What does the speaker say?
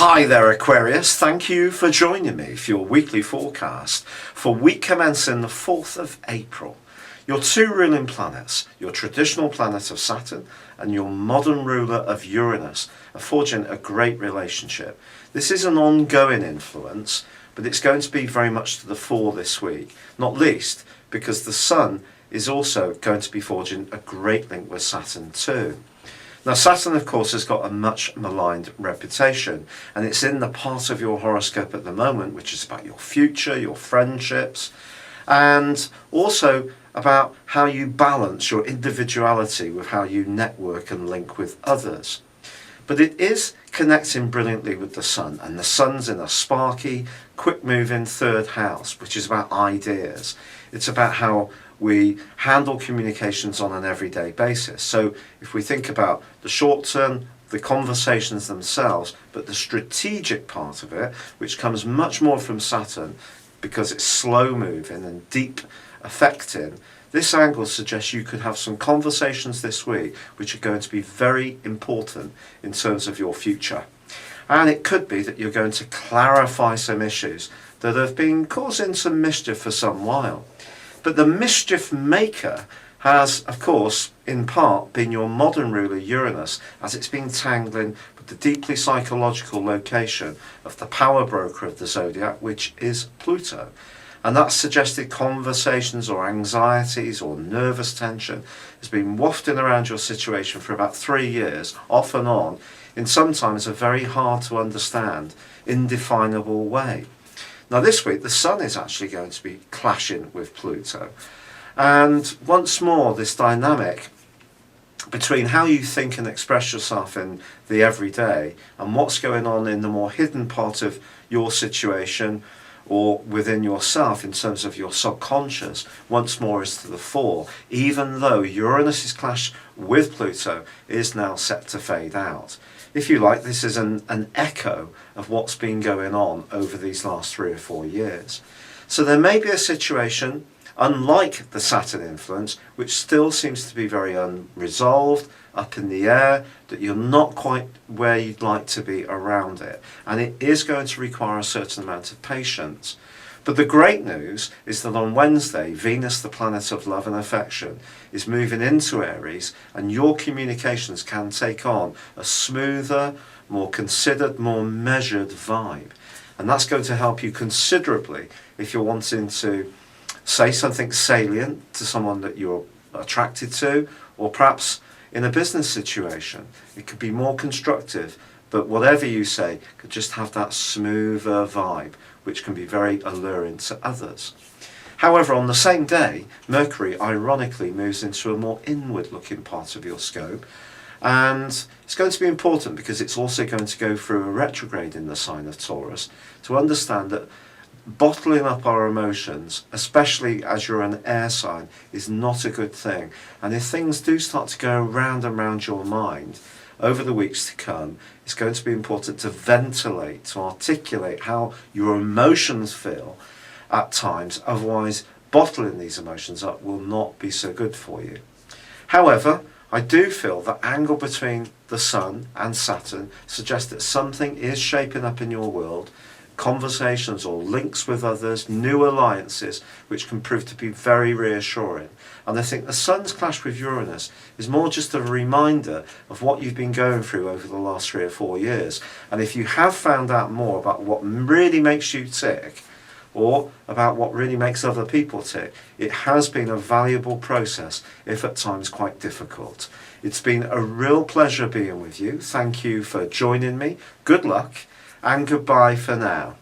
Hi there, Aquarius. Thank you for joining me for your weekly forecast for week commencing the 4th of April. Your two ruling planets, your traditional planet of Saturn and your modern ruler of Uranus, are forging a great relationship. This is an ongoing influence, but it's going to be very much to the fore this week, not least because the Sun is also going to be forging a great link with Saturn too. Now Saturn of course has got a much maligned reputation, and it's in the part of your horoscope at the moment which is about your future, your friendships, and also about how you balance your individuality with how you network and link with others. But it is connecting brilliantly with the Sun, and the Sun's in a sparky, quick moving third house, which is about ideas. It's about how we handle communications on an everyday basis. So if we think about the short term, the conversations themselves, but the strategic part of it, which comes much more from Saturn because it's slow moving and deep affecting, this angle suggests you could have some conversations this week which are going to be very important in terms of your future. And it could be that you're going to clarify some issues that have been causing some mischief for some while. But the mischief maker has, of course, in part been your modern ruler Uranus, as it's been tangling with the deeply psychological location of the power broker of the zodiac, which is Pluto. And that suggested conversations or anxieties or nervous tension has been wafting around your situation for about 3 years, off and on, in sometimes a very hard to understand, indefinable way. Now this week the Sun is actually going to be clashing with Pluto, and once more this dynamic between how you think and express yourself in the everyday and what's going on in the more hidden part of your situation or within yourself in terms of your subconscious once more is to the fore, even though Uranus's clash with Pluto is now set to fade out. If you like, this is an echo of what's been going on over these last 3 or 4 years. So there may be a situation, unlike the Saturn influence, which still seems to be very unresolved, up in the air, that you're not quite where you'd like to be around it. And it is going to require a certain amount of patience. But the great news is that on Wednesday, Venus, the planet of love and affection, is moving into Aries, and your communications can take on a smoother, more considered, more measured vibe. And that's going to help you considerably if you're wanting to say something salient to someone that you're attracted to, or perhaps in a business situation. It could be more constructive, but whatever you say could just have that smoother vibe, which can be very alluring to others. However, on the same day, Mercury ironically moves into a more inward-looking part of your scope, and it's going to be important because it's also going to go through a retrograde in the sign of Taurus to understand that bottling up our emotions, especially as you're an air sign, is not a good thing. And if things do start to go round and round your mind over the weeks to come, it's going to be important to ventilate, to articulate how your emotions feel at times. Otherwise, bottling these emotions up will not be so good for you. However, I do feel the angle between the Sun and Saturn suggests that something is shaping up in your world, conversations or links with others, new alliances, which can prove to be very reassuring. And I think the Sun's clash with Uranus is more just a reminder of what you've been going through over the last 3 or 4 years. And if you have found out more about what really makes you tick, or about what really makes other people tick, it has been a valuable process, if at times quite difficult. It's been a real pleasure being with you. Thank you for joining me. Good luck, and goodbye for now.